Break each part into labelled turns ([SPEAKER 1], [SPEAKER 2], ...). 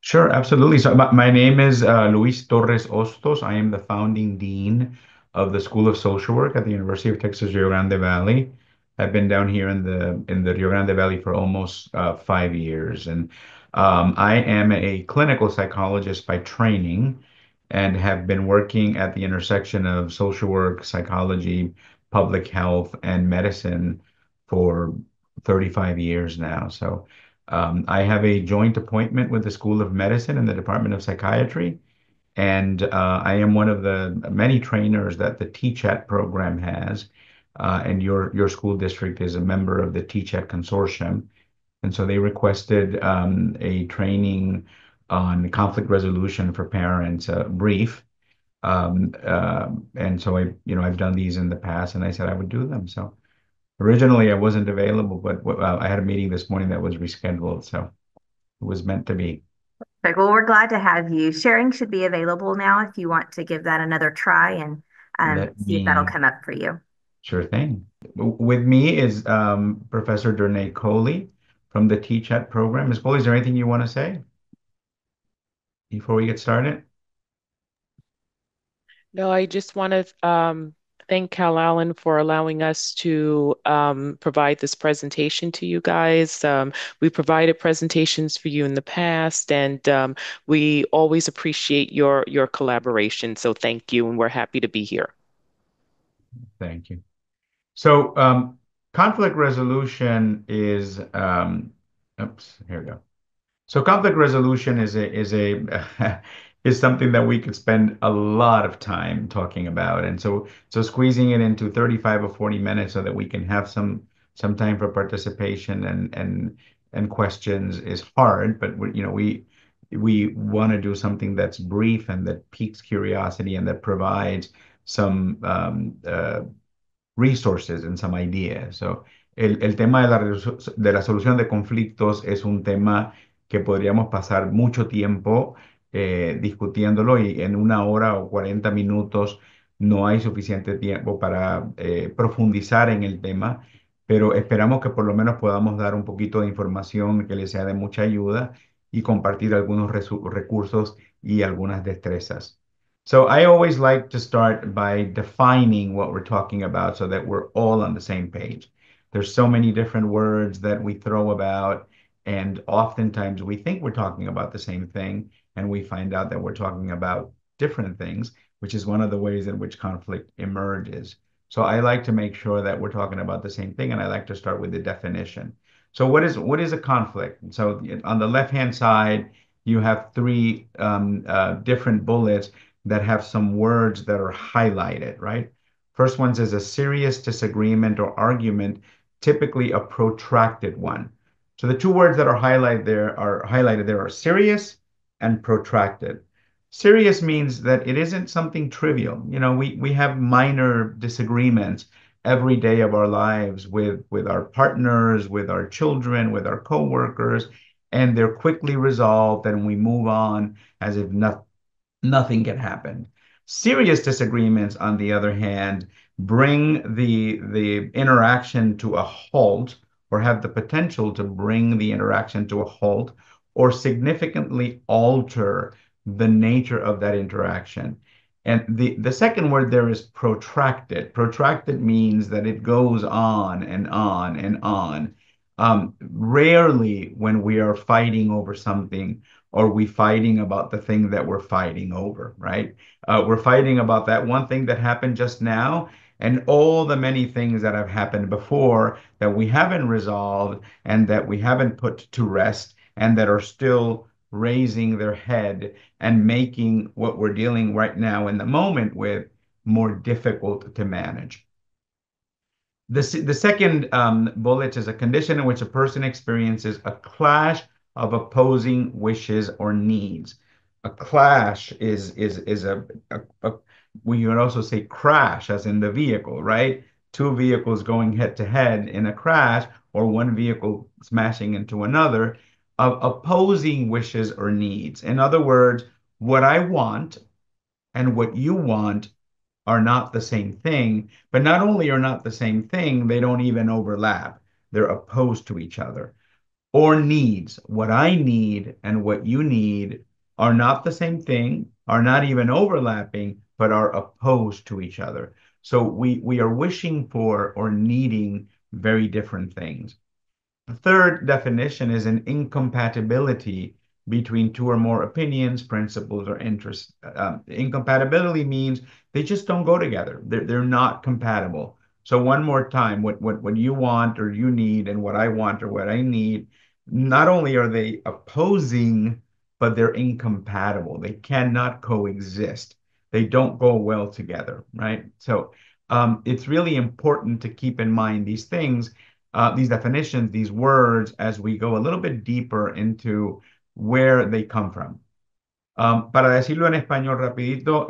[SPEAKER 1] Sure, absolutely. So my name is Luis Torres Ostos. I am the founding dean of the School of Social Work at the University of Texas Rio Grande Valley. I've been down here in the Rio Grande Valley for almost 5 years, and I am a clinical psychologist by training, and have been working at the intersection of social work, psychology, public health, and medicine for 35 years now. So. I have a joint appointment with the School of Medicine and the Department of Psychiatry, and I am one of the many trainers that the TCHAT program has. And your school district is a member of the TCHAT consortium, and so they requested a training on conflict resolution for parents, brief. And so I've done these in the past, and I said I would do them. So. Originally, I wasn't available, but I had a meeting this morning that was rescheduled, so it was meant to be.
[SPEAKER 2] Perfect. Well, we're glad to have you. Sharing should be available now if you want to give that another try and
[SPEAKER 1] Let
[SPEAKER 2] see if that'll
[SPEAKER 1] me,
[SPEAKER 2] come up for you.
[SPEAKER 1] sure thing. With me is Professor Durnay Coley from the TCHAT program. Ms. Coley, is there anything you want to say before we get started?
[SPEAKER 3] No, I just want to thank Cal Allen for allowing us to provide this presentation to you guys. We provided presentations for you in the past, and we always appreciate your collaboration. So thank you, and we're happy to be here.
[SPEAKER 1] Thank you. So, conflict resolution is, oops, here we go. So conflict resolution is a is something that we could spend a lot of time talking about. And so squeezing it into 35 or 40 minutes so that we can have some time for participation and questions is hard, but we want to do something that's brief and that piques curiosity and that provides some resources and some ideas. So, el tema de la solución de conflictos es un tema que podríamos pasar mucho tiempo discutiéndolo, y en 1 hora o 40 minutos no hay suficiente tiempo para profundizar en el tema, pero esperamos que por lo menos podamos dar un poquito de información que les sea de mucha ayuda y compartir algunos recursos y algunas destrezas. So I always like to start by defining what we're talking about so that we're all on the same page. There's so many different words that we throw about, and oftentimes we think we're talking about the same thing, and we find out that we're talking about different things, which is one of the ways in which conflict emerges. So I like to make sure that we're talking about the same thing, and I like to start with the definition. So what is a conflict? So on the left-hand side, you have three different bullets that have some words that are highlighted, right? First one says a serious disagreement or argument, typically a protracted one. So the two words that are highlighted there are serious and protracted. Serious means that it isn't something trivial. We have minor disagreements every day of our lives with our partners, with our children, with our coworkers, and they're quickly resolved and we move on as if nothing can happen. Serious disagreements, on the other hand, bring the interaction to a halt, or have the potential to bring the interaction to a halt, or significantly alter the nature of that interaction. And the second word there is protracted. Protracted means that it goes on and on and on. Rarely, when we are fighting over something, are we fighting about the thing that we're fighting over, right? We're fighting about that one thing that happened just now and all the many things that have happened before that we haven't resolved and that we haven't put to rest and that are still raising their head and making what we're dealing right now in the moment with more difficult to manage. The second bullet is a condition in which a person experiences a clash of opposing wishes or needs. A clash is we would also say crash, as in the vehicle, right? Two vehicles going head to head in a crash, or one vehicle smashing into another, of opposing wishes or needs. In other words, what I want and what you want are not the same thing, but not only are not the same thing, they don't even overlap. They're opposed to each other. or needs. What I need and what you need are not the same thing, are not even overlapping, but are opposed to each other. So we are wishing for or needing very different things. The third definition is an incompatibility between two or more opinions, principles, or interests. Incompatibility means they just don't go together. They're not compatible. So one more time, what you want or you need and what I want or what I need, not only are they opposing, but they're incompatible. They cannot coexist. They don't go well together, right? So it's really important to keep in mind these definitions, these words, as we go a little bit deeper into where they come from. Para decirlo en español rapidito,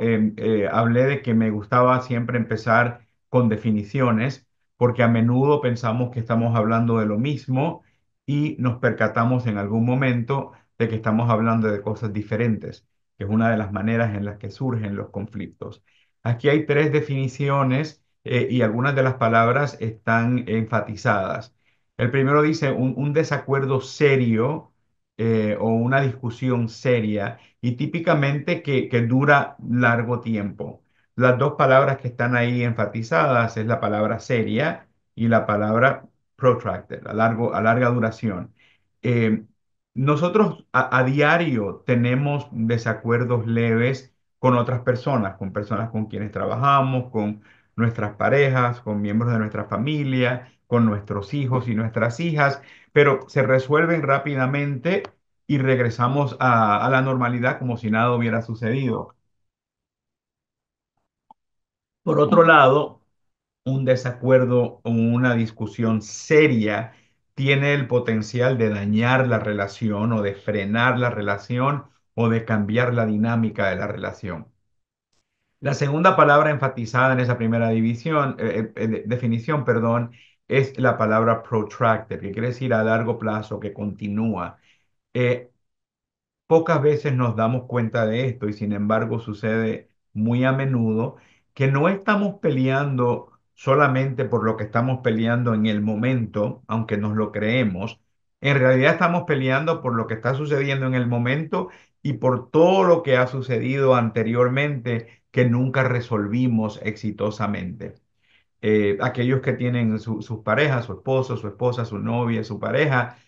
[SPEAKER 1] hablé de que me gustaba siempre empezar con definiciones, porque a menudo pensamos que estamos hablando de lo mismo y nos percatamos en algún momento de que estamos hablando de cosas diferentes, que es una de las maneras en las que surgen los conflictos. Aquí hay tres definiciones y algunas de las palabras están enfatizadas. El primero dice un desacuerdo serio o una discusión seria y típicamente que dura largo tiempo. Las dos palabras que están ahí enfatizadas es la palabra seria y la palabra protracted, a larga duración. Eh, Nosotros a diario tenemos desacuerdos leves con otras personas, con personas con quienes trabajamos, con nuestras parejas, con miembros de nuestra familia, con nuestros hijos y nuestras hijas, pero se resuelven rápidamente y regresamos a la normalidad como si nada hubiera sucedido. Por otro lado, un desacuerdo o una discusión seria tiene el potencial de dañar la relación o de frenar la relación o de cambiar la dinámica de la relación. La segunda palabra enfatizada en esa primera definición, perdón, es la palabra protracted, que quiere decir a largo plazo, que continúa. Eh, Pocas veces nos damos cuenta de esto y sin embargo sucede muy a menudo que no estamos peleando solamente por lo que estamos peleando en el momento, aunque nos lo creemos. En realidad estamos peleando por lo que está sucediendo en el momento y por todo lo que ha sucedido anteriormente que nunca resolvimos exitosamente. Aquellos que tienen sus parejas, su esposo, su esposa, su novia, su pareja,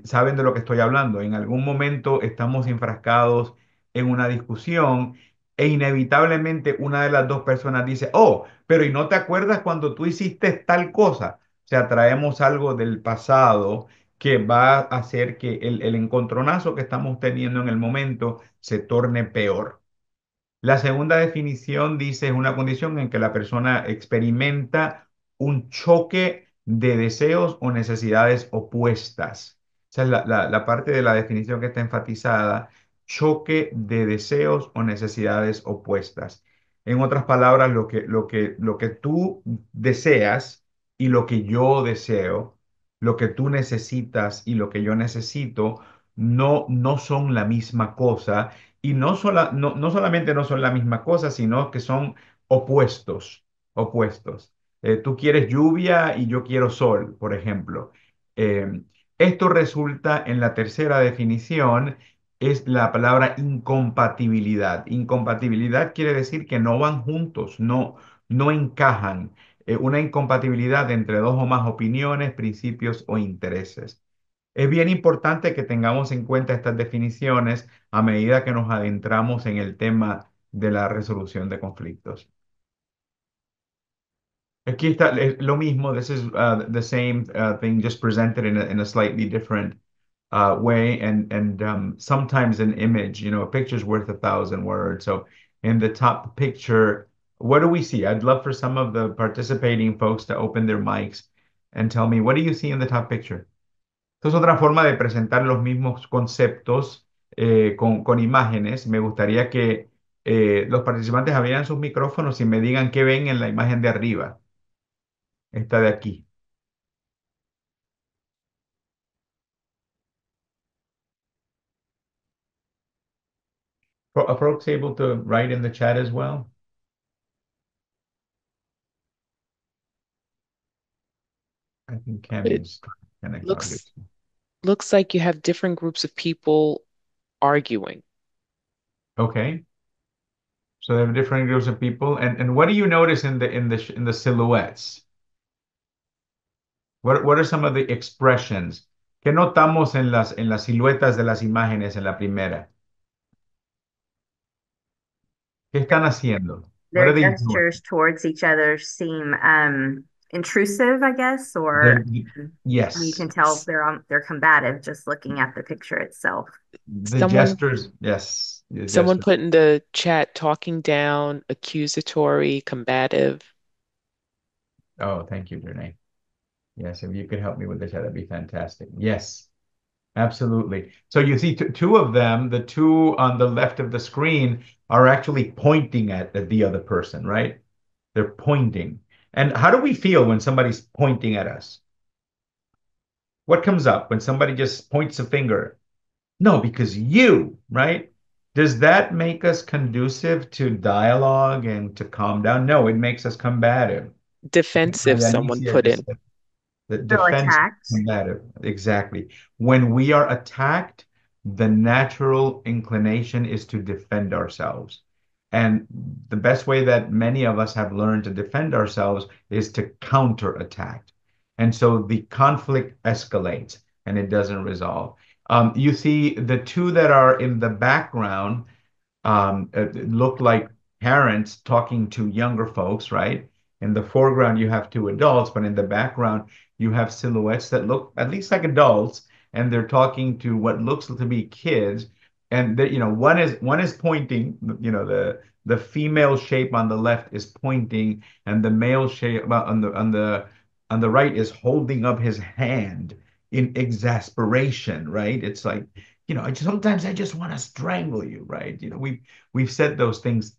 [SPEAKER 1] saben de lo que estoy hablando. En algún momento estamos enfrascados en una discusión e inevitablemente una de las dos personas dice, oh, pero ¿y no te acuerdas cuando tú hiciste tal cosa? O sea, traemos algo del pasado que va a hacer que el encontronazo que estamos teniendo en el momento se torne peor. La segunda definición dice es una condición en que la persona experimenta un choque de deseos o necesidades opuestas. Esa es la parte de la definición que está enfatizada, choque de deseos o necesidades opuestas. En otras palabras, lo que tú deseas y lo que yo deseo, lo que tú necesitas y lo que yo necesito, no son la misma cosa y no solamente no son la misma cosa, sino que son opuestos, opuestos. Tú quieres lluvia y yo quiero sol, por ejemplo. Eh, Esto resulta en la tercera definición, es la palabra incompatibilidad. Incompatibilidad quiere decir que no van juntos, no encajan. Una incompatibilidad entre dos o más opiniones, principios o intereses. Es bien importante que tengamos en cuenta estas definiciones a medida que nos adentramos en el tema de la resolución de conflictos. Aquí está lo mismo. This is the same thing, just presented in a slightly different way. And sometimes an image, a picture's worth 1,000 words. So in the top picture, what do we see? I'd love for some of the participating folks to open their mics and tell me, what do you see in the top picture? Esto es otra forma de presentar los mismos conceptos con imágenes. Me gustaría que los participantes abrieran sus micrófonos y me digan qué ven en la imagen de arriba, esta de aquí. Are folks able to write in the chat as well? I think
[SPEAKER 3] It
[SPEAKER 1] Cammy's connect
[SPEAKER 3] looks
[SPEAKER 1] obviously.
[SPEAKER 3] looks like you have different groups of people arguing.
[SPEAKER 1] Okay. So they have different groups of people. And what do you notice in the silhouettes? What are some of the expressions? ¿Qué notamos en las siluetas de las imágenes en la primera? ¿Qué están haciendo? What
[SPEAKER 2] Their
[SPEAKER 1] are they doing?
[SPEAKER 2] gestures towards each other seem intrusive, I guess,
[SPEAKER 1] They're,
[SPEAKER 2] or you
[SPEAKER 1] yes,
[SPEAKER 2] can tell they're combative just looking at the picture itself.
[SPEAKER 1] the
[SPEAKER 3] Someone
[SPEAKER 1] gestures, yes, the
[SPEAKER 3] someone
[SPEAKER 1] gestures.
[SPEAKER 3] put in the chat talking down, accusatory, combative.
[SPEAKER 1] Oh, thank you, Renee. Yes, if you could help me with this, that'd be fantastic. Yes, absolutely. So you see two of them, the two on the left of the screen, are actually pointing at the other person, right? They're pointing. And how do we feel when somebody's pointing at us? What comes up when somebody just points a finger? No, because you, right? Does that make us conducive to dialogue and to calm down? No, it makes us combative.
[SPEAKER 3] Defensive,
[SPEAKER 1] María
[SPEAKER 3] someone
[SPEAKER 1] Anicia
[SPEAKER 3] put
[SPEAKER 1] just
[SPEAKER 3] in.
[SPEAKER 1] said the
[SPEAKER 2] Feel
[SPEAKER 1] defense
[SPEAKER 2] attacked.
[SPEAKER 1] combative. Exactly. When we are attacked, the natural inclination is to defend ourselves. And the best way that many of us have learned to defend ourselves is to counterattack. And so the conflict escalates and it doesn't resolve. You see the two that are in the background look like parents talking to younger folks, right? In the foreground, you have two adults, but in the background, you have silhouettes that look at least like adults, and they're talking to what looks to be kids. And one is pointing, the female shape on the left is pointing, and the male shape on the right is holding up his hand in exasperation, right? It's like, sometimes I just want to strangle you, right? We've said those things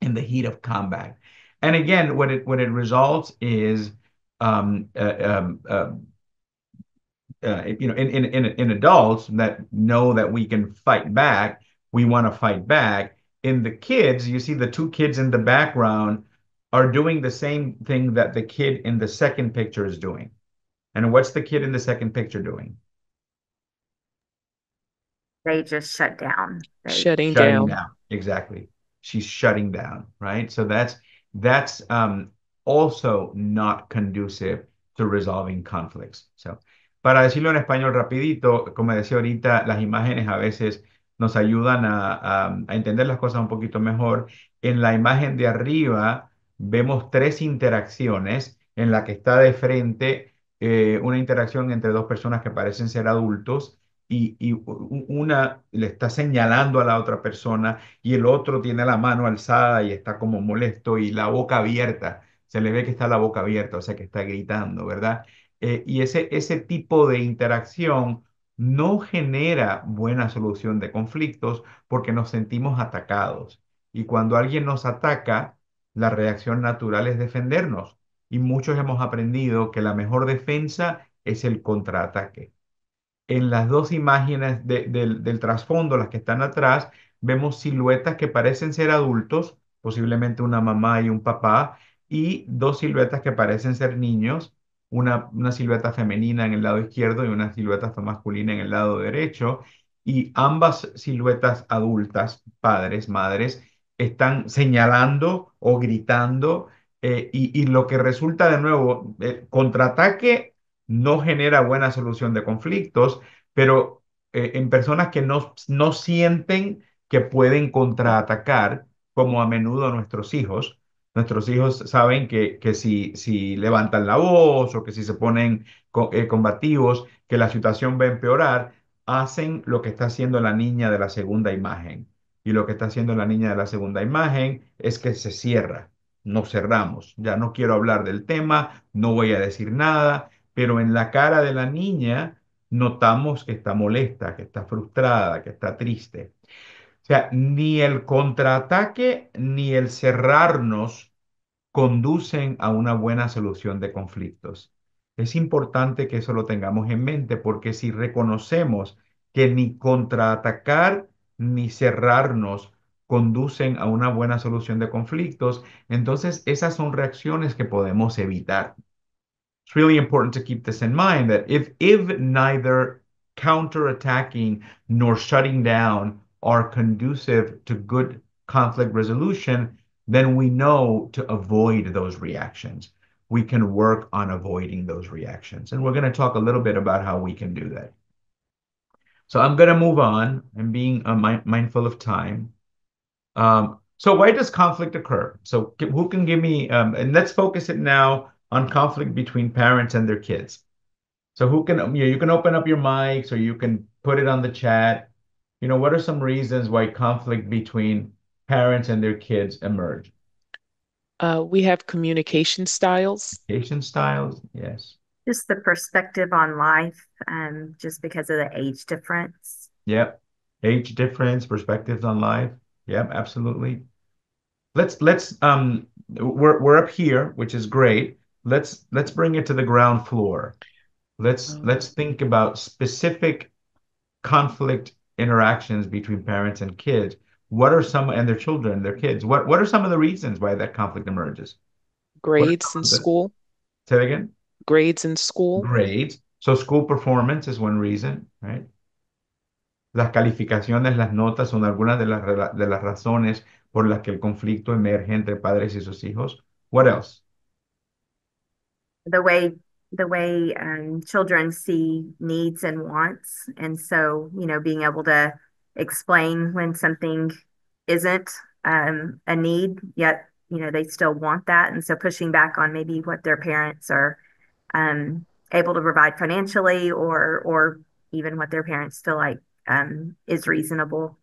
[SPEAKER 1] in the heat of combat. And again, what it results is, um, uh, um, uh, in adults that know that we can fight back, we want to fight back. In the kids, you see the two kids in the background are doing the same thing that the kid in the second picture is doing. And what's the kid in the second picture doing?
[SPEAKER 2] They just shut down. They
[SPEAKER 3] Shutting
[SPEAKER 1] Shutting
[SPEAKER 3] down.
[SPEAKER 1] down. Exactly. She's shutting down, right? So that's also not conducive to resolving conflicts. So, para decirlo en español rapidito, como decía ahorita, las imágenes a veces nos ayudan a entender las cosas un poquito mejor. En la imagen de arriba vemos tres interacciones en la que está de frente una interacción entre dos personas que parecen ser adultos y una le está señalando a la otra persona y el otro tiene la mano alzada y está como molesto y la boca abierta. Se le ve que está la boca abierta, o sea que está gritando, ¿verdad? Y ese tipo de interacción no genera buena solución de conflictos porque nos sentimos atacados. Y cuando alguien nos ataca, la reacción natural es defendernos. Y muchos hemos aprendido que la mejor defensa es el contraataque. En las dos imágenes del trasfondo, las que están atrás, vemos siluetas que parecen ser adultos, posiblemente una mamá y un papá, y dos siluetas que parecen ser niños, una silueta femenina en el lado izquierdo y una silueta masculina en el lado derecho, y ambas siluetas adultas, padres, madres, están señalando o gritando, y lo que resulta de nuevo, contraataque no genera buena solución de conflictos, pero en personas que no sienten que pueden contraatacar, como a menudo nuestros hijos saben que si levantan la voz o que si se ponen combativos, que la situación va a empeorar, hacen lo que está haciendo la niña de la segunda imagen. Y lo que está haciendo la niña de la segunda imagen es que se cierra. Nos cerramos. Ya no quiero hablar del tema, no voy a decir nada, pero en la cara de la niña notamos que está molesta, que está frustrada, que está triste. O sea, ni el contraataque ni el cerrarnos conducen a una buena solución de conflictos. Es importante que eso lo tengamos en mente porque si reconocemos que ni contraatacar ni cerrarnos conducen a una buena solución de conflictos, entonces esas son reacciones que podemos evitar. It's really important to keep this in mind that if neither counterattacking nor shutting down are conducive to good conflict resolution, then we know to avoid those reactions. We can work on avoiding those reactions. And we're going to talk a little bit about how we can do that. So I'm going to move on and being mindful of time. So why does conflict occur? So who can give me, and let's focus it now on conflict between parents and their kids. So who can, you can open up your mics or you can put it on the chat. What are some reasons why conflict between parents and their kids emerge?
[SPEAKER 3] We have communication styles.
[SPEAKER 1] Communication styles, yes.
[SPEAKER 2] Just the perspective on life, just because of the age difference.
[SPEAKER 1] Yep. Age difference, perspectives on life. Yep, absolutely. We're up here, which is great. Let's bring it to the ground floor. Let's think about specific conflict interactions between parents and kids. What are some and their children, their kids? What are some of the reasons why that conflict emerges? What are
[SPEAKER 3] Grades in
[SPEAKER 1] some of the,
[SPEAKER 3] school.
[SPEAKER 1] say it again?
[SPEAKER 3] Grades in school.
[SPEAKER 1] Grades. So school performance is one reason, right? Las calificaciones, las notas son algunas de las razones por las que el conflicto emerge entre padres y sus hijos. What else?
[SPEAKER 2] The way children see needs and wants, and so being able to explain when something isn't a need, yet they still want that, and so pushing back on maybe what their parents are um, able to provide financially, or even what their parents feel like is reasonable.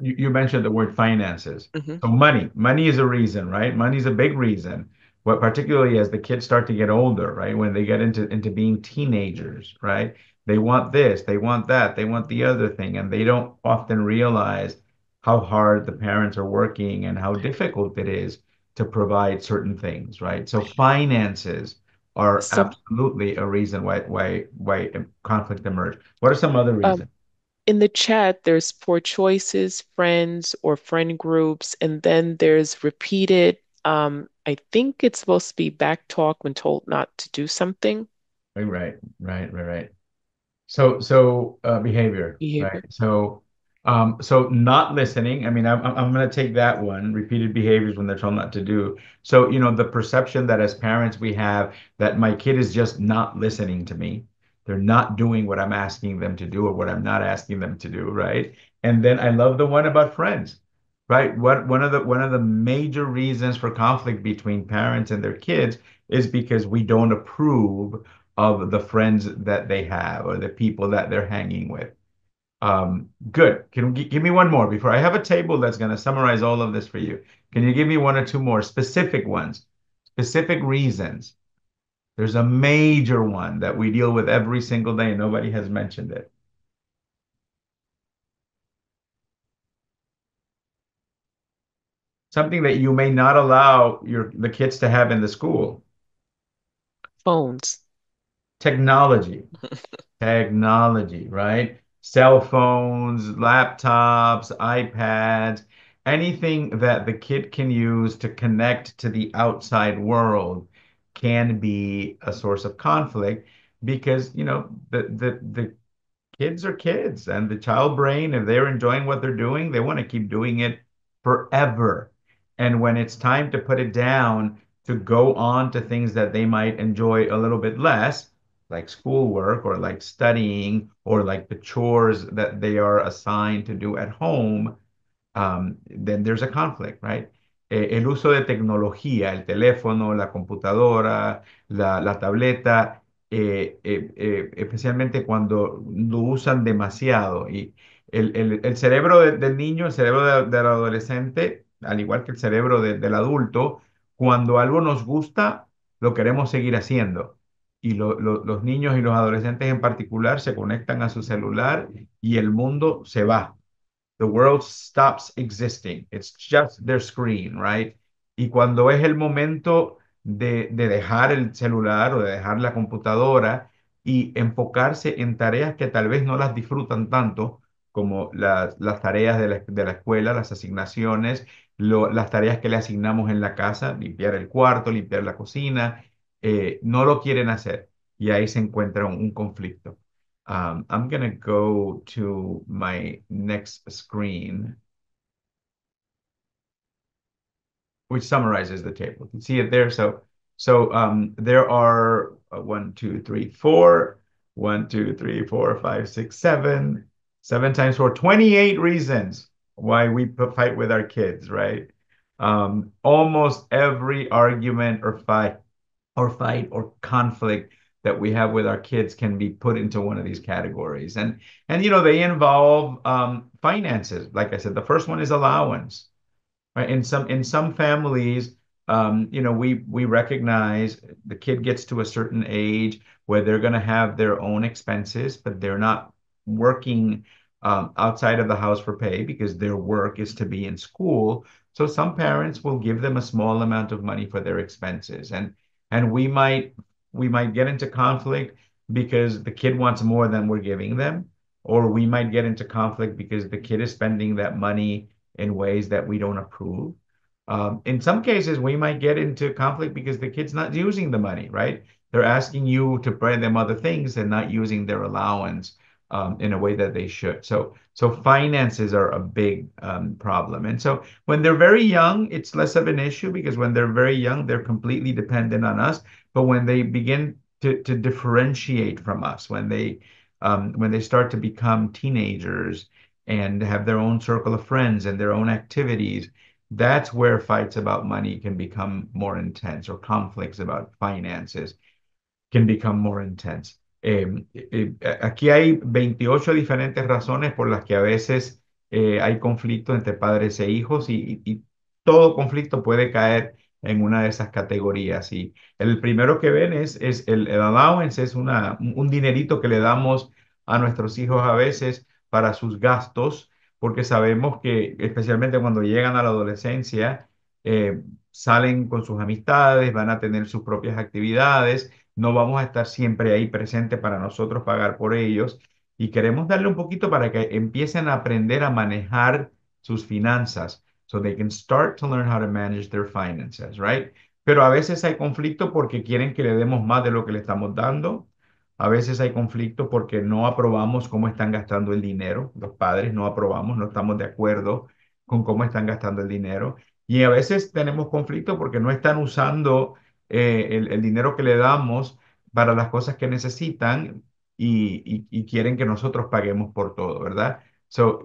[SPEAKER 1] You mentioned the word finances.
[SPEAKER 3] Hmm.
[SPEAKER 1] So money is a reason, right? Money is a big reason. What particularly as the kids start to get older, right? When they get into being teenagers, right? They want this, they want that, they want the other thing, and they don't often realize how hard the parents are working and how difficult it is to provide certain things, right? So finances are
[SPEAKER 3] Some
[SPEAKER 1] absolutely a reason why conflict emerge. What are some other
[SPEAKER 3] um,
[SPEAKER 1] reasons?
[SPEAKER 3] in the chat, there's poor choices, friends or friend groups, and then there's repeated. I think it's supposed to be back talk when told not to do something.
[SPEAKER 1] Right. So behavior, right?
[SPEAKER 3] Behavior.
[SPEAKER 1] So not listening. I mean, I'm going to take that one. Repeated behaviors when they're told not to do. So the perception that as parents we have that my kid is just not listening to me. They're not doing what I'm asking them to do or what I'm not asking them to do, right? And then I love the one about friends, right? One of the major reasons for conflict between parents and their kids is because we don't approve of the friends that they have or the people that they're hanging with. Good. Can you give me one more before I have a table that's going to summarize all of this for you? Can you give me one or two more specific ones, specific reasons? There's a major one that we deal with every single day. Nobody has mentioned it. Something that you may not allow the kids to have in the school.
[SPEAKER 3] Phones.
[SPEAKER 1] Technology. Technology, right? Cell phones, laptops, iPads, anything that the kid can use to connect to the outside world can be a source of conflict because, the kids are kids and the child brain, if they're enjoying what they're doing, they want to keep doing it forever. And when it's time to put it down to go on to things that they might enjoy a little bit less, like schoolwork or like studying or like the chores that they are assigned to do at home, then there's a conflict, right? El uso de tecnología, el teléfono, la computadora, la tableta, especialmente cuando lo usan demasiado. Y el cerebro del niño, el cerebro del adolescente, al igual que el cerebro del adulto, cuando algo nos gusta, lo queremos seguir haciendo. Y los niños y los adolescentes en particular se conectan a su celular y el mundo se va. The world stops existing. It's just their screen, right? Y cuando es el momento de dejar el celular o de dejar la computadora y enfocarse en tareas que tal vez no las disfrutan tanto, como las tareas de la escuela, las asignaciones, las tareas que le asignamos en la casa, limpiar el cuarto, limpiar la cocina, no lo quieren hacer. y ahí se encuentra un conflicto. I'm going to go to my next screen, which summarizes the table. You see it there. So there are 1, 2, 3, 4, 1, 2, 3, 4, 5, 6, 7, 7 times 4, 28 reasons why we fight with our kids, right? Almost every argument or conflict that we have with our kids can be put into one of these categories. And they involve finances. Like I said, the first one is allowance. Right? In some families, we recognize the kid gets to a certain age where they're going to have their own expenses, but they're not working outside of the house for pay because their work is to be in school. So some parents will give them a small amount of money for their expenses, and we might get into conflict because the kid wants more than we're giving them, or we might get into conflict because the kid is spending that money in ways that we don't approve. In some cases, we might get into conflict because the kid's not using the money, right? They're asking you to buy them other things and not using their allowance in a way that they should. So finances are a big problem. And so when they're very young, it's less of an issue because when they're very young, they're completely dependent on us. But when they begin to differentiate from us, when they start to become teenagers and have their own circle of friends and their own activities, that's where fights about money can become more intense, or conflicts about finances can become more intense. Aquí hay 28 diferentes razones por las que a veces hay conflicto entre padres e hijos, y todo conflicto puede caer en una de esas categorías. Y el primero que ven es el allowance, es un dinerito que le damos a nuestros hijos a veces para sus gastos, porque sabemos que especialmente cuando llegan a la adolescencia, salen con sus amistades, van a tener sus propias actividades, no vamos a estar siempre ahí presente para nosotros pagar por ellos, y queremos darle un poquito para que empiecen a aprender a manejar sus finanzas, so they can start to learn how to manage their finances, right? Pero a veces hay conflicto porque quieren que le demos más de lo que le estamos dando. A veces hay conflicto porque no aprobamos cómo están gastando el dinero. Los padres no aprobamos, no estamos de acuerdo con cómo están gastando el dinero. Y a veces tenemos conflicto porque no están usando el dinero que le damos para las cosas que necesitan, y quieren que nosotros paguemos por todo, ¿verdad?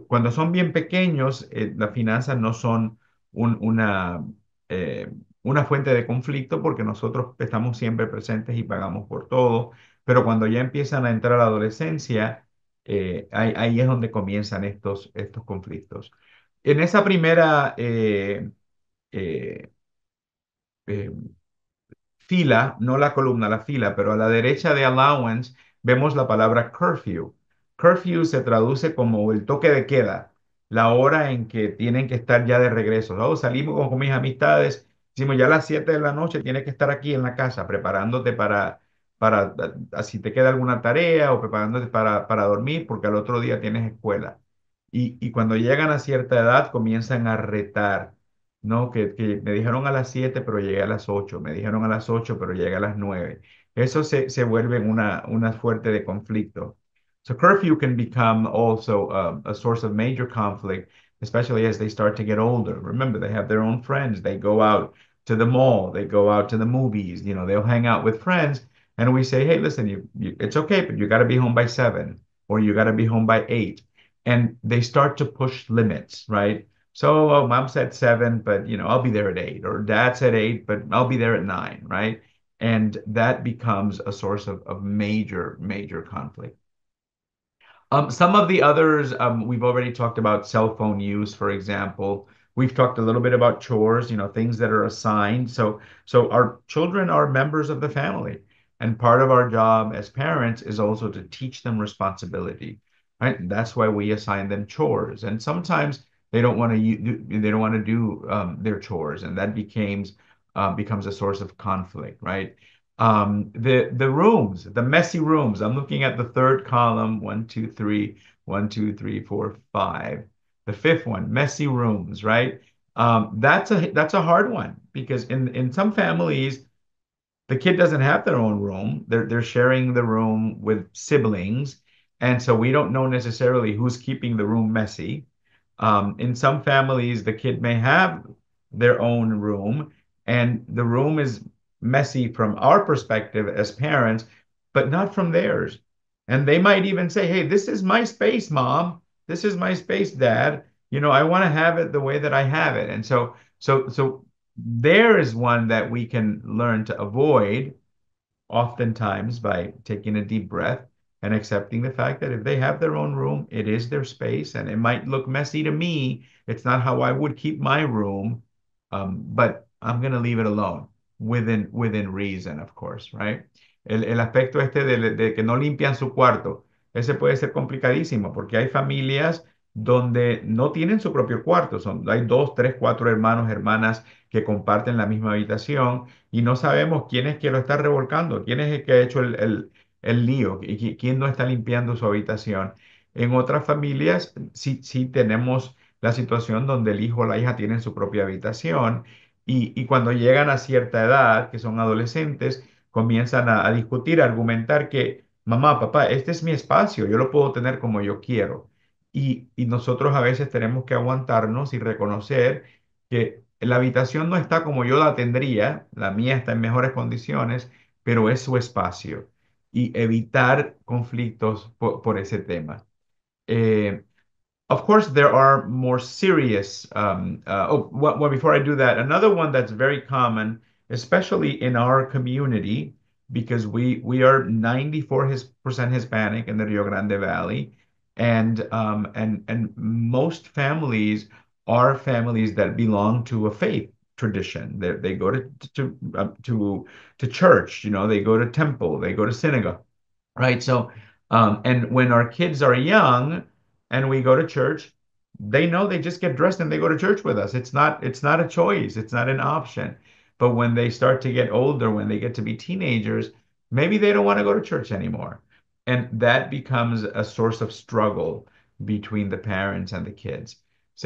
[SPEAKER 1] Cuando son bien pequeños, las finanzas no son un- una, eh, una fuente de conflicto porque nosotros estamos siempre presentes y pagamos por todo, pero cuando ya empiezan a entrar a la adolescencia, ahí es donde comienzan estos conflictos. En esa primera eh, eh, fila, no la columna, la fila, pero a la derecha de allowance vemos la palabra curfew. Curfew se traduce como el toque de queda, la hora en que tienen que estar ya de regreso. ¿No? Salimos con mis amistades, decimos ya a las 7 de la noche tienes que estar aquí en la casa preparándote para si te queda alguna tarea, o preparándote para dormir porque al otro día tienes escuela. Y cuando llegan a cierta edad comienzan a retar. No, que me dijeron a las 7 pero llegué a las 8. Me dijeron a las 8 pero llegué a las 9. Eso se vuelve una fuerte de conflicto. So curfew can become also a source of major conflict, especially as they start to get older. Remember, they have their own friends. They go out to the mall. They go out to the movies. They'll hang out with friends. And we say, hey, listen, it's okay, but you got to be home by 7, or you got to be home by 8. And they start to push limits, right? So, oh, mom said 7, but I'll be there at 8, or dad said 8, but I'll be there at 9, right? And that becomes a source of major, major conflict. Some of the others, we've already talked about cell phone use, for example. We've talked a little bit about chores, things that are assigned. So our children are members of the family, and part of our job as parents is also to teach them responsibility, right? And that's why we assign them chores. And sometimes they don't want to do their chores, and that becomes a source of conflict, right? The rooms, the messy rooms. I'm looking at the third column, 1, 2, 3, 1, 2, 3, 4, 5. The fifth one, messy rooms, right? That's a hard one because in some families, the kid doesn't have their own room. They're sharing the room with siblings, and so we don't know necessarily who's keeping the room messy. In some families, the kid may have their own room, and the room is messy from our perspective as parents, but not from theirs. And they might even say, "Hey, this is my space, mom. This is my space, dad. I want to have it the way that I have it." And so there is one that we can learn to avoid oftentimes by taking a deep breath and accepting the fact that if they have their own room, it is their space and it might look messy to me. It's not how I would keep my room, but I'm going to leave it alone within reason, of course, right? El aspecto este de que no limpian su cuarto, ese puede ser complicadísimo porque hay familias donde no tienen su propio cuarto, hay dos, tres, cuatro hermanos, hermanas que comparten la misma habitación y no sabemos quién es quien lo está revolcando, quién es el que ha hecho el lío y quién no está limpiando su habitación. En otras familias sí tenemos la situación donde el hijo o la hija tienen su propia habitación y cuando llegan a cierta edad, que son adolescentes, comienzan a discutir, a argumentar que, mamá, papá, este es mi espacio, yo lo puedo tener como yo quiero. Y nosotros a veces tenemos que aguantarnos y reconocer que la habitación no está como yo la tendría, la mía está en mejores condiciones, pero es su espacio y evitar conflictos por ese tema. Eh, of course, there are more serious. Well, before I do that, another one that's very common, especially in our community, because we are 94% Hispanic in the Rio Grande Valley, and most families are families that belong to a faith tradition. They go to church, they go to temple, they go to synagogue, right? So, and when our kids are young and we go to church, they know they just get dressed and they go to church with us. It's not a choice. It's not an option. But when they start to get older, when they get to be teenagers, maybe they don't want to go to church anymore. And that becomes a source of struggle between the parents and the kids.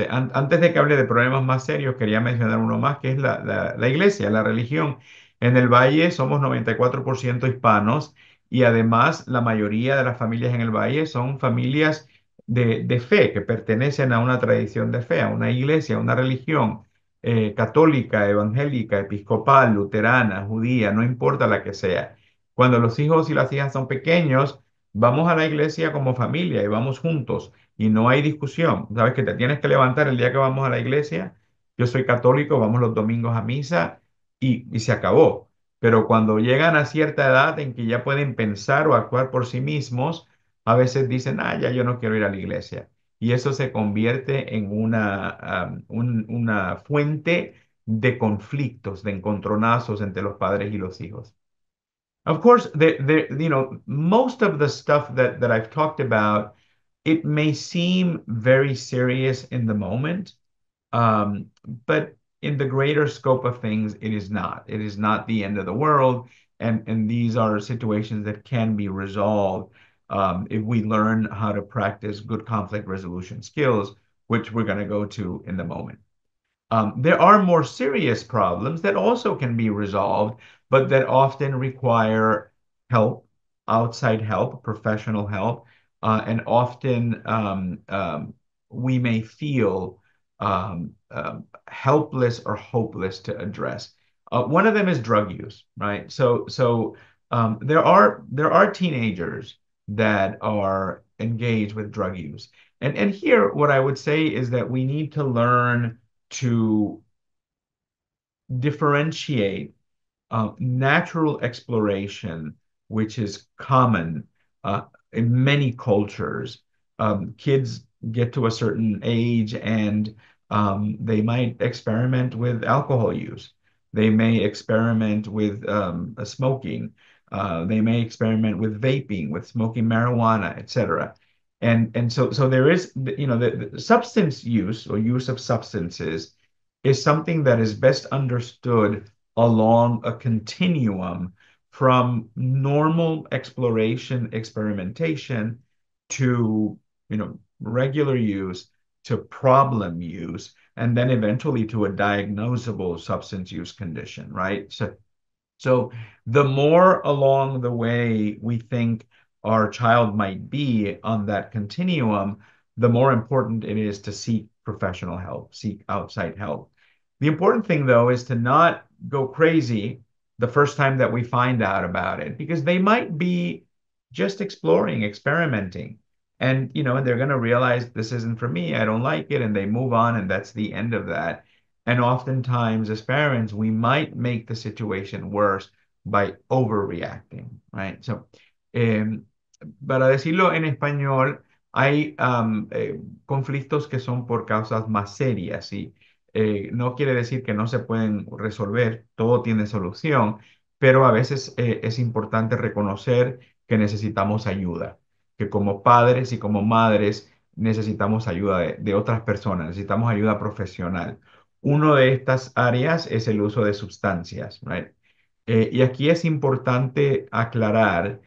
[SPEAKER 1] Antes de que hable de problemas más serios, quería mencionar uno más, que es la iglesia, la religión. En el Valle somos 94% hispanos y además la mayoría de las familias en el Valle son familias de fe, que pertenecen a una tradición de fe, a una iglesia, a una religión católica, evangélica, episcopal, luterana, judía, no importa la que sea. Cuando los hijos y las hijas son pequeños, vamos a la iglesia como familia y vamos juntos y no hay discusión. Sabes que te tienes que levantar el día que vamos a la iglesia. Yo soy católico, vamos los domingos a misa y se acabó. Pero cuando llegan a cierta edad en que ya pueden pensar o actuar por sí mismos, a veces dicen, ya yo no quiero ir a la iglesia. Y eso se convierte en una fuente de conflictos, de encontronazos entre los padres y los hijos. Of course, most of the stuff that I've talked about, it may seem very serious in the moment, um, but in the greater scope of things, it is not. It is not the end of the world. And these are situations that can be resolved if we learn how to practice good conflict resolution skills, which we're going to go to in the moment. There are more serious problems that also can be resolved, but that often require help, outside help, professional help, and often we may feel helpless or hopeless to address. One of them is drug use, right? So there are teenagers that are engaged with drug use, and here what I would say is that we need to learn to differentiate natural exploration, which is common in many cultures. Kids get to a certain age and they might experiment with alcohol use. They may experiment with smoking. They may experiment with vaping, with smoking marijuana, etc. And so there is, the substance use or use of substances is something that is best understood along a continuum from normal exploration, experimentation to, regular use to problem use, and then eventually to a diagnosable substance use condition, right? So the more along the way we think our child might be on that continuum, the more important it is to seek professional help, seek outside help. The important thing, though, is to not go crazy the first time that we find out about it, because they might be just exploring, experimenting. And, they're going to realize this isn't for me, I don't like it, and they move on, and that's the end of that. And oftentimes, as parents, we might make the situation worse by overreacting, right? So, eh, para decirlo en español, hay conflictos que son por causas más serias y no quiere decir que no se pueden resolver, todo tiene solución, pero a veces es importante reconocer que necesitamos ayuda, que como padres y como madres necesitamos ayuda de otras personas, necesitamos ayuda profesional. Uno de estas áreas es el uso de sustancias, right? Y aquí es importante aclarar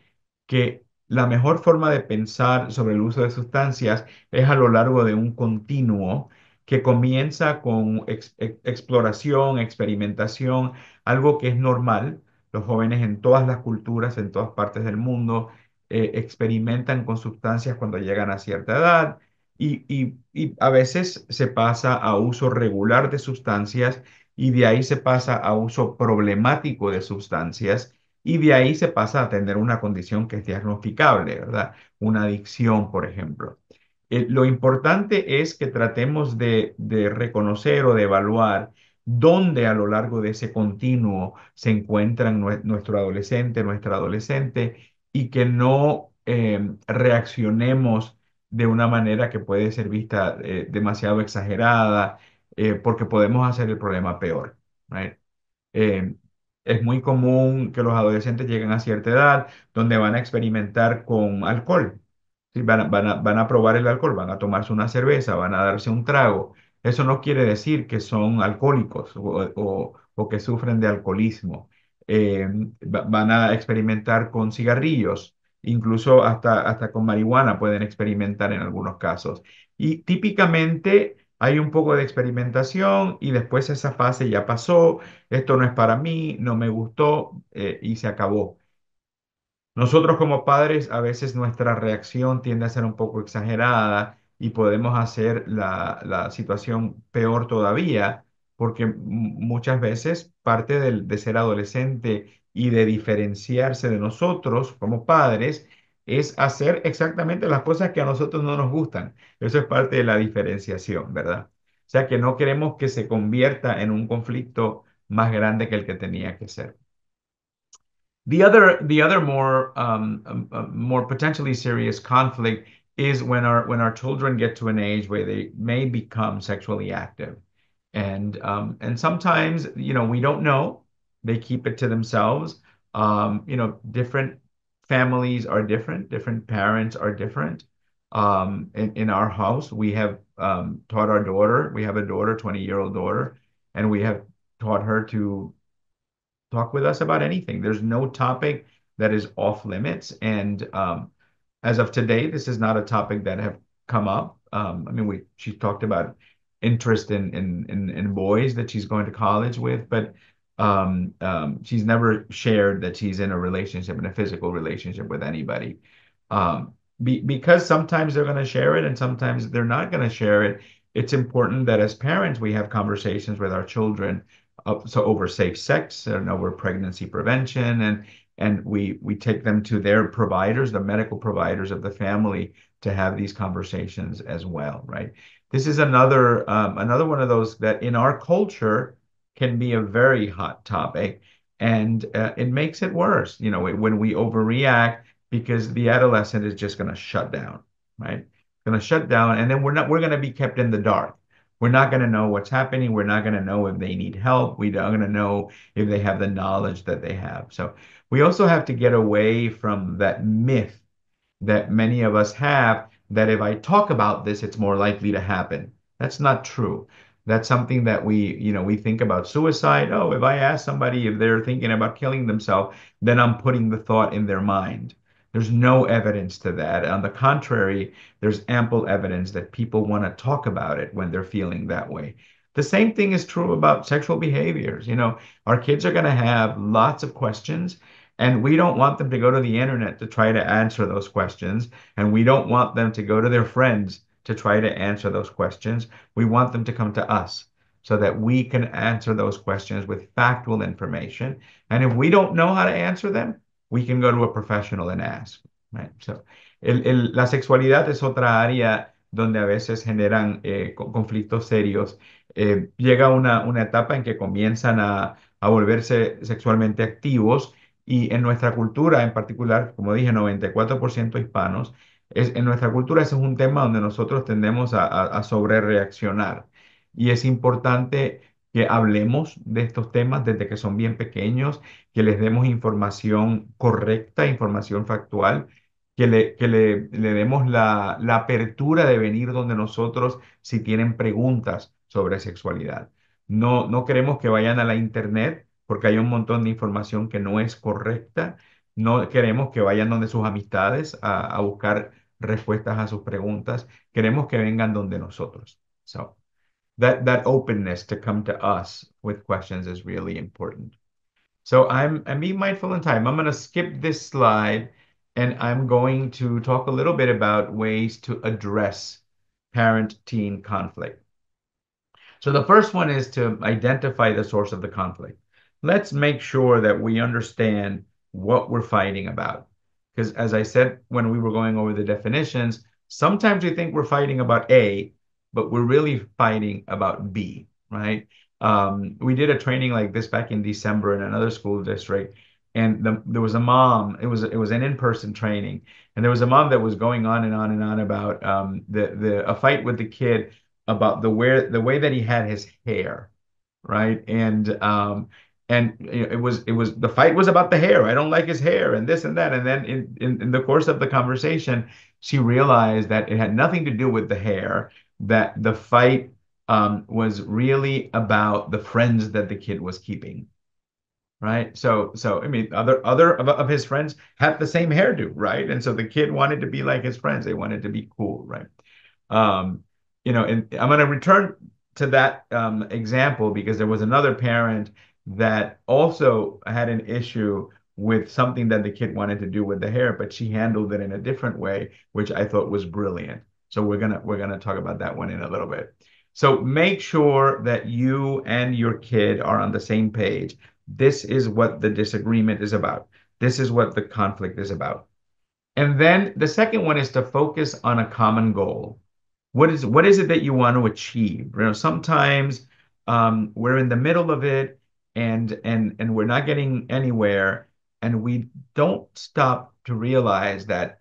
[SPEAKER 1] que la mejor forma de pensar sobre el uso de sustancias es a lo largo de un continuo que comienza con exploración, experimentación, algo que es normal. Los jóvenes en todas las culturas, en todas partes del mundo, experimentan con sustancias cuando llegan a cierta edad y a veces se pasa a uso regular de sustancias y de ahí se pasa a uso problemático de sustancias y de ahí se pasa a tener una condición que es diagnosticable, ¿verdad? Una adicción, por ejemplo. Lo importante es que tratemos de reconocer o de evaluar dónde a lo largo de ese continuo se encuentran nuestro adolescente, nuestra adolescente, y que no reaccionemos de una manera que puede ser vista demasiado exagerada, porque podemos hacer el problema peor, right? Eh, es muy común que los adolescentes lleguen a cierta edad donde van a experimentar con alcohol. ¿Sí? Van a probar el alcohol, van a tomarse una cerveza, van a darse un trago. Eso no quiere decir que son alcohólicos o que sufren de alcoholismo. Van a experimentar con cigarrillos, incluso hasta con marihuana pueden experimentar en algunos casos. Y típicamente hay un poco de experimentación y después esa fase ya pasó, esto no es para mí, no me gustó y se acabó. Nosotros como padres a veces nuestra reacción tiende a ser un poco exagerada y podemos hacer la situación peor todavía, porque muchas veces parte de ser adolescente y de diferenciarse de nosotros como padres es hacer exactamente las cosas que a nosotros no nos gustan. Eso es parte de la diferenciación, ¿verdad? O sea que no queremos que se convierta en un conflicto más grande que el que tenía que ser. The other more potentially serious conflict is when our children get to an age where they may become sexually active, and sometimes we don't know. They keep it to themselves. Different families are different. Different parents are different. In our house, we have taught our daughter. We have a daughter, 20-year-old daughter, and we have taught her to talk with us about anything. There's no topic that is off limits. And as of today, this is not a topic that have come up. I mean, she talked about interest in boys that she's going to college with, but she's never shared that she's in a relationship, in a physical relationship with anybody. Because sometimes they're going to share it and sometimes they're not going to share it. It's important that as parents, we have conversations with our children so over safe sex and over pregnancy prevention and we take them to their providers, the medical providers of the family, to have these conversations as well, right? This is another one of those that in our culture can be a very hot topic, and it makes it worse, when we overreact because the adolescent is just going to shut down, right? Going to shut down, and then we're going to be kept in the dark. We're not going to know what's happening. We're not going to know if they need help. We're not going to know if they have the knowledge that they have. So we also have to get away from that myth that many of us have that if I talk about this, it's more likely to happen. That's not true. That's something that we think about suicide. Oh, if I ask somebody if they're thinking about killing themselves, then I'm putting the thought in their mind. There's no evidence to that. On the contrary, there's ample evidence that people want to talk about it when they're feeling that way. The same thing is true about sexual behaviors. Our kids are going to have lots of questions, and we don't want them to go to the internet to try to answer those questions, and we don't want them to go to their friends to try to answer those questions. We want them to come to us so that we can answer those questions with factual information. And if we don't know how to answer them, we can go to a professional and ask, right? So, la sexualidad es otra área donde a veces generan conflictos serios. Llega una etapa en que comienzan a volverse sexualmente activos y en nuestra cultura en particular, como dije, 94% hispanos, en nuestra cultura ese es un tema donde nosotros tendemos a sobrereaccionar. Y es importante que hablemos de estos temas desde que son bien pequeños, que les demos información correcta, información factual, que le demos la apertura de venir donde nosotros si tienen preguntas sobre sexualidad. No queremos que vayan a la internet porque hay un montón de información que no es correcta. No queremos que vayan donde sus amistades a buscar respuestas a sus preguntas. Queremos que vengan donde nosotros. So, that openness to come to us with questions is really important. So I'm being mindful in time. I'm going to skip this slide and I'm going to talk a little bit about ways to address parent-teen conflict. So the first one is to identify the source of the conflict. Let's make sure that we understand what we're fighting about. Because as I said when we were going over the definitions, sometimes we think we're fighting about A, but we're really fighting about B, right? We did a training like this back in December in another school district, and there was a mom. It was an in-person training, and there was a mom that was going on and on and on about the a fight with the kid about the way that he had his hair, right? And it was the fight was about the hair. I don't like his hair and this and that. And then in the course of the conversation, she realized that it had nothing to do with the hair, that the fight was really about the friends that the kid was keeping. Right. So I mean, other of his friends had the same hairdo, right? And so the kid wanted to be like his friends. They wanted to be cool, right? Um, and I'm going to return to that example because there was another parent that also had an issue with something that the kid wanted to do with the hair, but she handled it in a different way, which I thought was brilliant. So we're gonna talk about that one in a little bit. So make sure that you and your kid are on the same page. This is what the disagreement is about. This is what the conflict is about. And then the second one is to focus on a common goal. What is it that you want to achieve? Sometimes we're in the middle of it and we're not getting anywhere, and we don't stop to realize that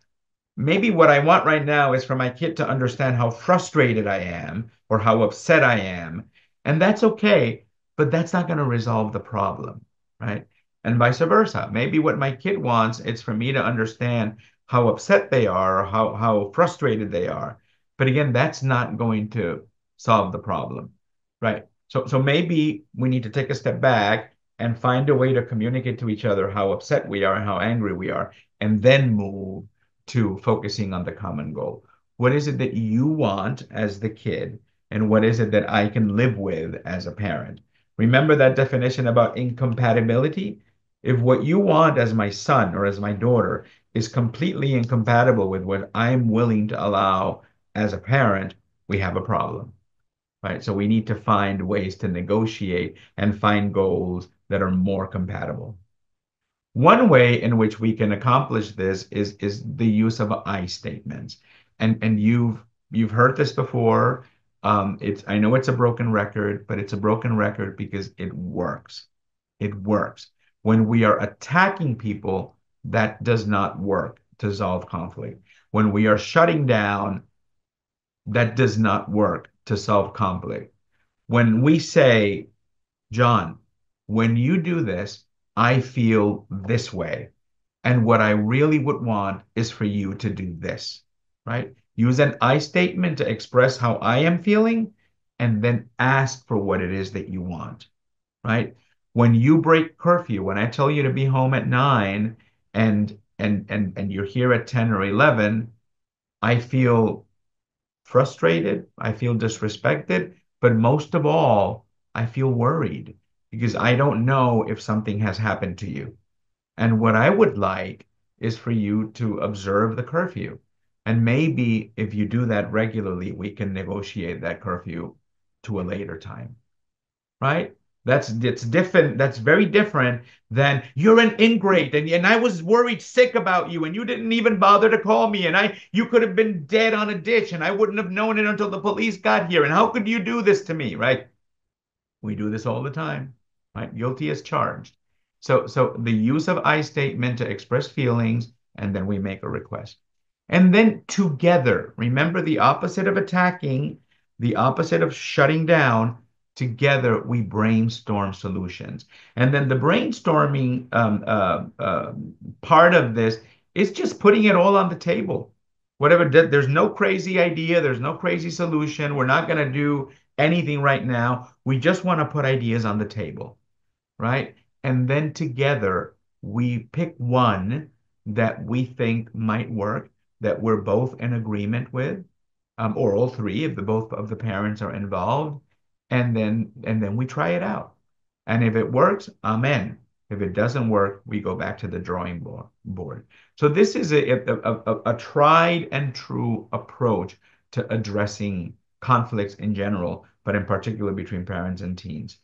[SPEAKER 1] maybe what I want right now is for my kid to understand how frustrated I am or how upset I am. And that's okay, but that's not going to resolve the problem, right? And vice versa. Maybe what my kid wants is for me to understand how upset they are or how frustrated they are. But again, that's not going to solve the problem, right? So maybe we need to take a step back and find a way to communicate to each other how upset we are and how angry we are, and then move to focusing on the common goal. What is it that you want as the kid, and what is it that I can live with as a parent? Remember that definition about incompatibility? If what you want as my son or as my daughter is completely incompatible with what I'm willing to allow as a parent, we have a problem, right? So we need to find ways to negotiate and find goals that are more compatible. One way in which we can accomplish this is the use of I statements. And you've heard this before. I know it's a broken record, but it's a broken record because it works. It works. When we are attacking people, that does not work to solve conflict. When we are shutting down, that does not work to solve conflict. When we say, John, when you do this, I feel this way. And what I really would want is for you to do this, right? Use an I statement to express how I am feeling and then ask for what it is that you want, right? When you break curfew, when I tell you to be home at 9 and you're here at 10 or 11, I feel frustrated, I feel disrespected, But most of all, I feel worried because I don't know if something has happened to you. And what I would like is for you to observe the curfew. And maybe if you do that regularly, we can negotiate that curfew to a later time, right? That's different. That's very different than you're an ingrate and I was worried sick about you and you didn't even bother to call me and I you could have been dead on a ditch and I wouldn't have known it until the police got here. And how could you do this to me, right? We do this all the time, right? Guilty as charged. So the use of I statement to express feelings, and then we make a request. And then together, remember the opposite of attacking, the opposite of shutting down, together we brainstorm solutions. And then the brainstorming part of this is just putting it all on the table. Whatever, there's no crazy idea, there's no crazy solution. We're not going to do anything right now. We just want to put ideas on the table, right? And then together we pick one that we think might work, that we're both in agreement with, or all three if the both of the parents are involved, and then we try it out. And if it works, amen. If it doesn't work, we go back to the drawing board. So this is a tried and true approach to addressing conflicts in general, but in particular between parents and teens.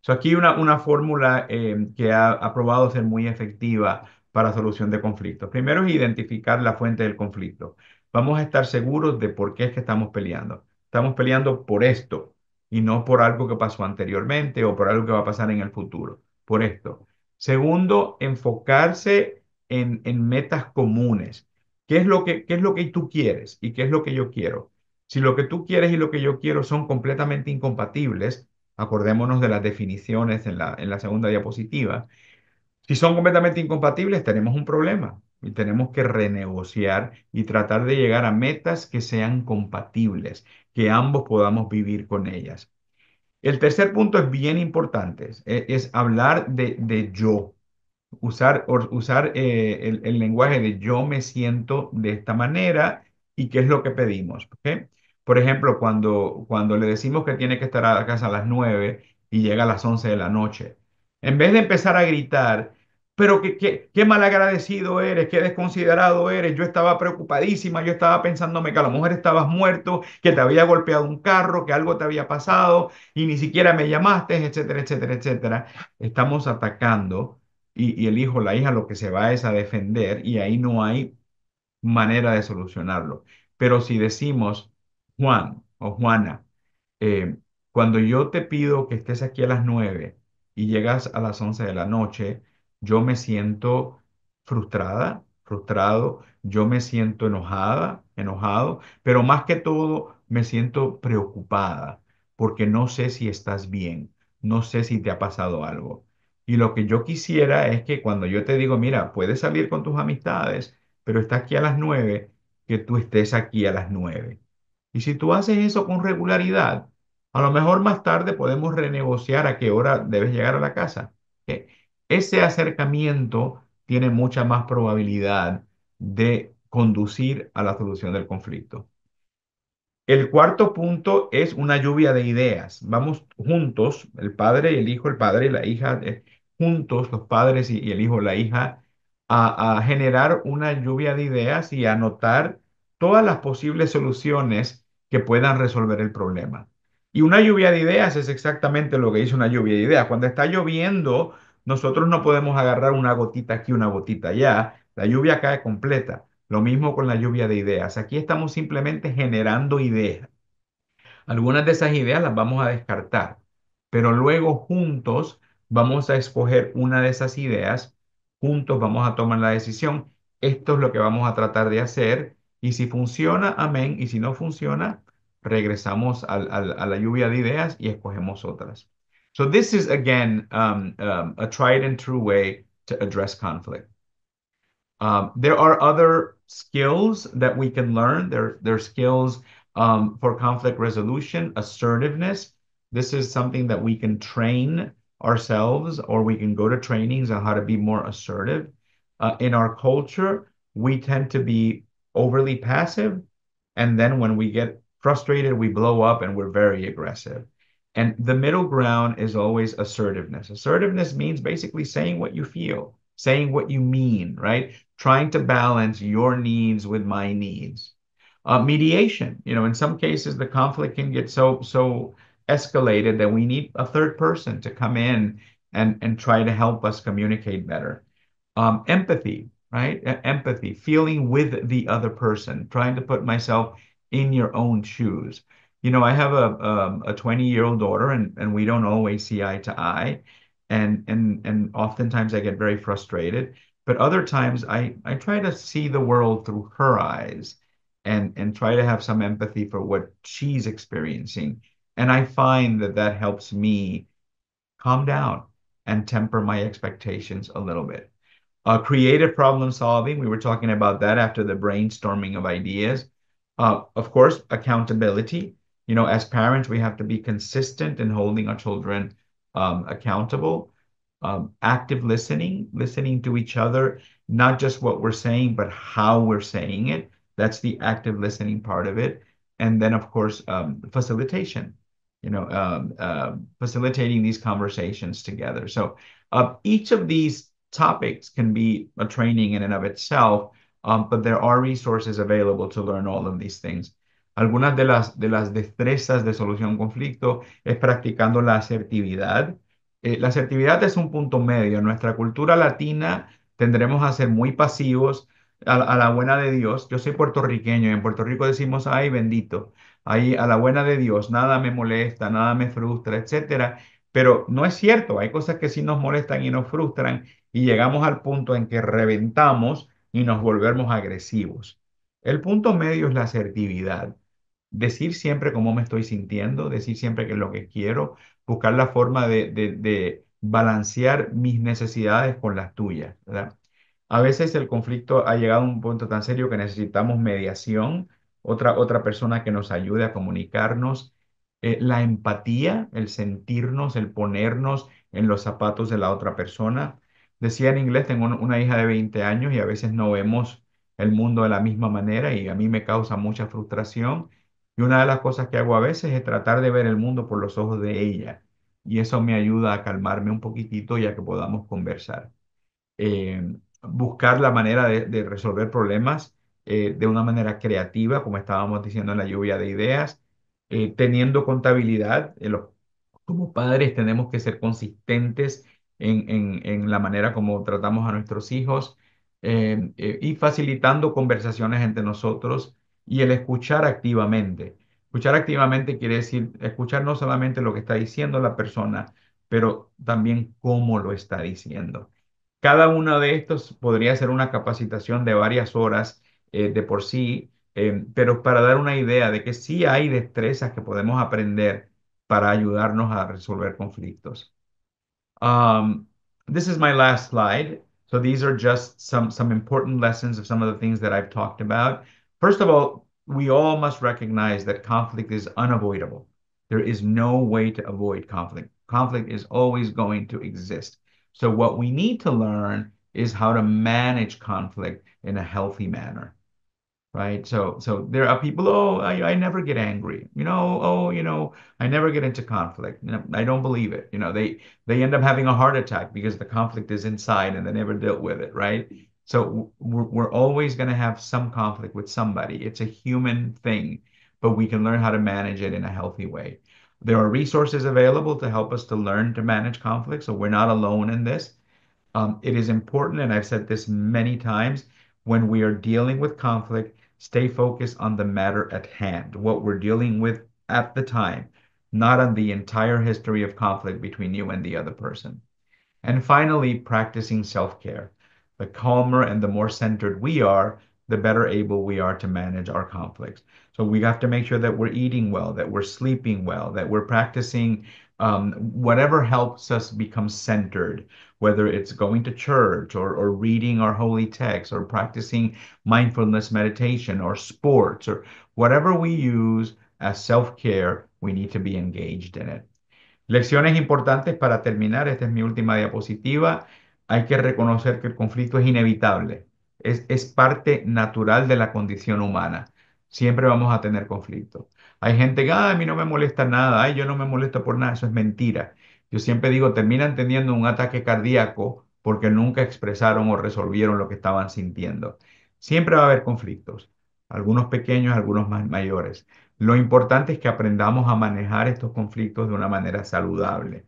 [SPEAKER 1] So aquí una fórmula que ha probado ser muy efectiva para solución de conflictos. Primero es identificar la fuente del conflicto. Vamos a estar seguros de por qué es que estamos peleando. Estamos peleando por esto y no por algo que pasó anteriormente o por algo que va a pasar en el futuro. Por esto. Segundo, enfocarse en metas comunes. Qué es lo que tú quieres y qué es lo que yo quiero? Si lo que tú quieres y lo que yo quiero son completamente incompatibles, acordémonos de las definiciones en la segunda diapositiva. Si son completamente incompatibles, tenemos un problema y tenemos que renegociar y tratar de llegar a metas que sean compatibles, que ambos podamos vivir con ellas. El tercer punto es bien importante, es hablar de yo. Usar el lenguaje de yo me siento de esta manera y qué es lo que pedimos. ¿Ok? Por ejemplo, cuando le decimos que tiene que estar a la casa a las 9 y llega a las 11 de la noche, en vez de empezar a gritar, pero qué malagradecido eres, qué desconsiderado eres, yo estaba preocupadísima, yo estaba pensándome que a lo mejor estabas muerto, que te había golpeado un carro, que algo te había pasado y ni siquiera me llamaste, etcétera, etcétera, etcétera. Estamos atacando y el hijo, la hija, lo que se va es a defender y ahí no hay manera de solucionarlo. Pero si decimos, Juan o Juana, eh, cuando yo te pido que estés aquí a las 9 y llegas a las 11 de la noche, yo me siento frustrada, frustrado, yo me siento enojada, enojado, pero más que todo me siento preocupada porque no sé si estás bien, no sé si te ha pasado algo. Y lo que yo quisiera es que cuando yo te digo, mira, puedes salir con tus amistades, pero está aquí a las 9, que tú estés aquí a las 9. Y si tú haces eso con regularidad, a lo mejor más tarde podemos renegociar a qué hora debes llegar a la casa. ¿Ok? Ese acercamiento tiene mucha más probabilidad de conducir a la solución del conflicto. El cuarto punto es una lluvia de ideas. Vamos juntos, el padre y el hijo, el padre y la hija, juntos, los padres y el hijo, la hija, a generar una lluvia de ideas y a anotar todas las posibles soluciones que puedan resolver el problema. Y una lluvia de ideas es exactamente lo que dice una lluvia de ideas. Cuando está lloviendo, nosotros no podemos agarrar una gotita aquí, una gotita allá. La lluvia cae completa. Lo mismo con la lluvia de ideas. Aquí estamos simplemente generando ideas. Algunas de esas ideas las vamos a descartar, pero luego juntos vamos a escoger una de esas ideas, juntos vamos a tomar la decisión. Esto es lo que vamos a tratar de hacer y si funciona, amén, y si no funciona, regresamos a la lluvia de ideas y escogemos otras. So this is again a tried and true way to address conflict. There are other skills that we can learn. There are skills for conflict resolution, assertiveness. This is something that we can train ourselves, or we can go to trainings on how to be more assertive. In our culture, we tend to be overly passive. And then when we get frustrated, we blow up and we're very aggressive. And the middle ground is always assertiveness. Assertiveness means basically saying what you feel, saying what you mean, right? Trying to balance your needs with my needs. Mediation, in some cases, the conflict can get so escalated that we need a third person to come in and try to help us communicate better. Empathy, right? Empathy, feeling with the other person, trying to put myself in your own shoes. I have a 20-year-old daughter, and we don't always see eye to eye, and oftentimes I get very frustrated. But other times I try to see the world through her eyes and try to have some empathy for what she's experiencing. And I find that that helps me calm down and temper my expectations a little bit. Creative problem solving, we were talking about that after the brainstorming of ideas. Of course, accountability. As parents, we have to be consistent in holding our children accountable. Active listening, listening to each other, not just what we're saying, but how we're saying it. That's the active listening part of it. And then, of course, facilitation, facilitating these conversations together. So each of these topics can be a training in and of itself, but there are resources available to learn all of these things. Algunas de las destrezas de solución conflicto es practicando la asertividad. La asertividad es un punto medio. En nuestra cultura latina tendremos a ser muy pasivos a la buena de Dios. Yo soy puertorriqueño y en Puerto Rico decimos, ay, bendito, ahí a la buena de Dios, nada me molesta, nada me frustra, etcétera. Pero no es cierto, hay cosas que sí nos molestan y nos frustran y llegamos al punto en que reventamos y nos volvemos agresivos. El punto medio es la asertividad. Decir siempre cómo me estoy sintiendo, decir siempre qué es lo que quiero, buscar la forma de balancear mis necesidades con las tuyas, ¿verdad? A veces el conflicto ha llegado a un punto tan serio que necesitamos mediación, otra persona que nos ayude a comunicarnos. La empatía, el sentirnos, el ponernos en los zapatos de la otra persona. Decía en inglés, tengo una hija de 20 años y a veces no vemos el mundo de la misma manera y a mí me causa mucha frustración. Y una de las cosas que hago a veces es tratar de ver el mundo por los ojos de ella. Y eso me ayuda a calmarme un poquitito ya que podamos conversar. Buscar la manera de resolver problemas de una manera creativa, como estábamos diciendo en la lluvia de ideas, teniendo contabilidad. Como padres tenemos que ser consistentes en la manera como tratamos a nuestros hijos, y facilitando conversaciones entre nosotros y el escuchar activamente. Escuchar activamente quiere decir escuchar no solamente lo que está diciendo la persona, pero también cómo lo está diciendo. Cada uno de estos podría ser una capacitación de varias horas de por sí, pero para dar una idea de que sí hay destrezas que podemos aprender para ayudarnos a resolver conflictos. Um, this is my last slide. So these are just some important lessons of some of the things that I've talked about. First of all, we all must recognize that conflict is unavoidable. There is no way to avoid conflict. Conflict is always going to exist. So what we need to learn is how to manage conflict in a healthy manner, right? So there are people, oh, I never get angry, oh, I never get into conflict. I don't believe it. They end up having a heart attack because the conflict is inside and they never dealt with it, right? So we're always going to have some conflict with somebody. It's a human thing, but we can learn how to manage it in a healthy way. There are resources available to help us to learn to manage conflict, so we're not alone in this. It is important, and I've said this many times, when we are dealing with conflict, stay focused on the matter at hand, what we're dealing with at the time, not on the entire history of conflict between you and the other person. And finally, practicing self-care. The calmer and the more centered we are, the better able we are to manage our conflicts. So we have to make sure that we're eating well, that we're sleeping well, that we're practicing whatever helps us become centered, whether it's going to church or reading our holy text or practicing mindfulness meditation or sports or whatever we use as self-care, we need to be engaged in it. Lecciones importantes para terminar, esta es mi última diapositiva. Hay que reconocer que el conflicto es inevitable, es parte natural de la condición humana. siempre vamos a tener conflictos. Hay gente que, a mí no me molesta nada, ay, yo no me molesto por nada, eso es mentira. Yo siempre digo, terminan teniendo un ataque cardíaco porque nunca expresaron o resolvieron lo que estaban sintiendo. Siempre va a haber conflictos, algunos pequeños, algunos más mayores. Lo importante es que aprendamos a manejar estos conflictos de una manera saludable,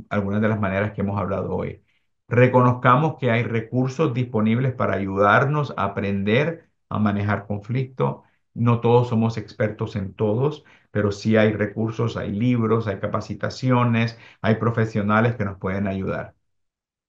[SPEAKER 1] algunas de las maneras que hemos hablado hoy. Reconozcamos que hay recursos disponibles para ayudarnos a aprender a manejar conflicto. No todos somos expertos en todos, pero sí hay recursos, hay libros, hay capacitaciones, hay profesionales que nos pueden ayudar.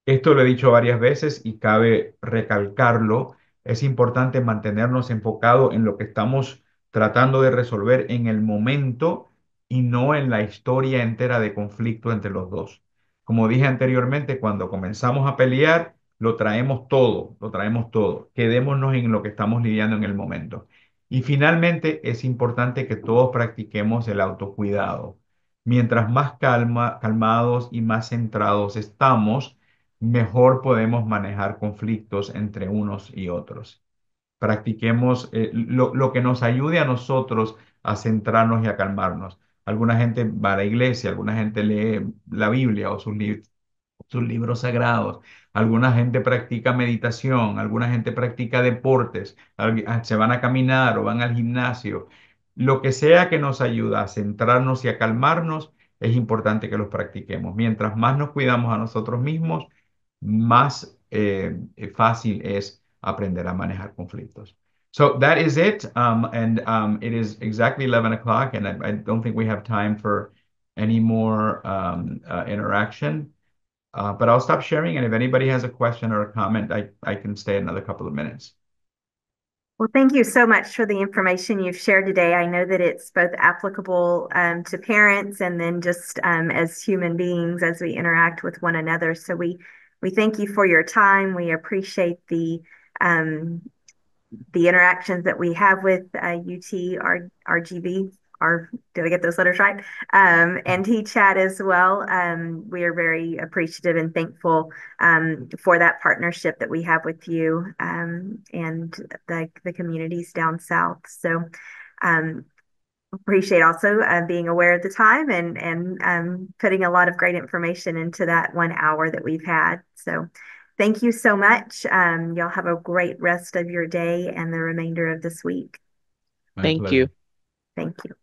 [SPEAKER 1] Esto lo he dicho varias veces y cabe recalcarlo. Es importante mantenernos enfocados en lo que estamos tratando de resolver en el momento y no en la historia entera de conflicto entre los dos. Como dije anteriormente, cuando comenzamos a pelear, lo traemos todo, lo traemos todo. Quedémonos en lo que estamos lidiando en el momento. Y finalmente, es importante que todos practiquemos el autocuidado. Mientras más calmados y más centrados estamos, mejor podemos manejar conflictos entre unos y otros. Practiquemos lo que nos ayude a nosotros a centrarnos y a calmarnos. Alguna gente va a la iglesia, alguna gente lee la Biblia o sus libros sagrados. Alguna gente practica meditación, alguna gente practica deportes, se van a caminar o van al gimnasio. Lo que sea que nos ayuda a centrarnos y a calmarnos, es importante que los practiquemos. Mientras más nos cuidamos a nosotros mismos, más fácil es aprender a manejar conflictos. So that is it. And it is exactly 11 o'clock, and I don't think we have time for any more interaction. But I'll stop sharing, and if anybody has a question or a comment, I can stay another couple of minutes.
[SPEAKER 2] Well, thank you so much for the information you've shared today. I know that it's both applicable to parents and then just as human beings as we interact with one another. So we thank you for your time. We appreciate um, the interactions that we have with UT RGV. Did I get those letters right? And T-Chat as well. We are very appreciative and thankful for that partnership that we have with you and the communities down south. So appreciate also being aware of the time and putting a lot of great information into that 1 hour that we've had. So thank you so much. Y'all have a great rest of your day and the remainder of this week.
[SPEAKER 1] My
[SPEAKER 3] Thank you.
[SPEAKER 1] pleasure.
[SPEAKER 2] Thank you.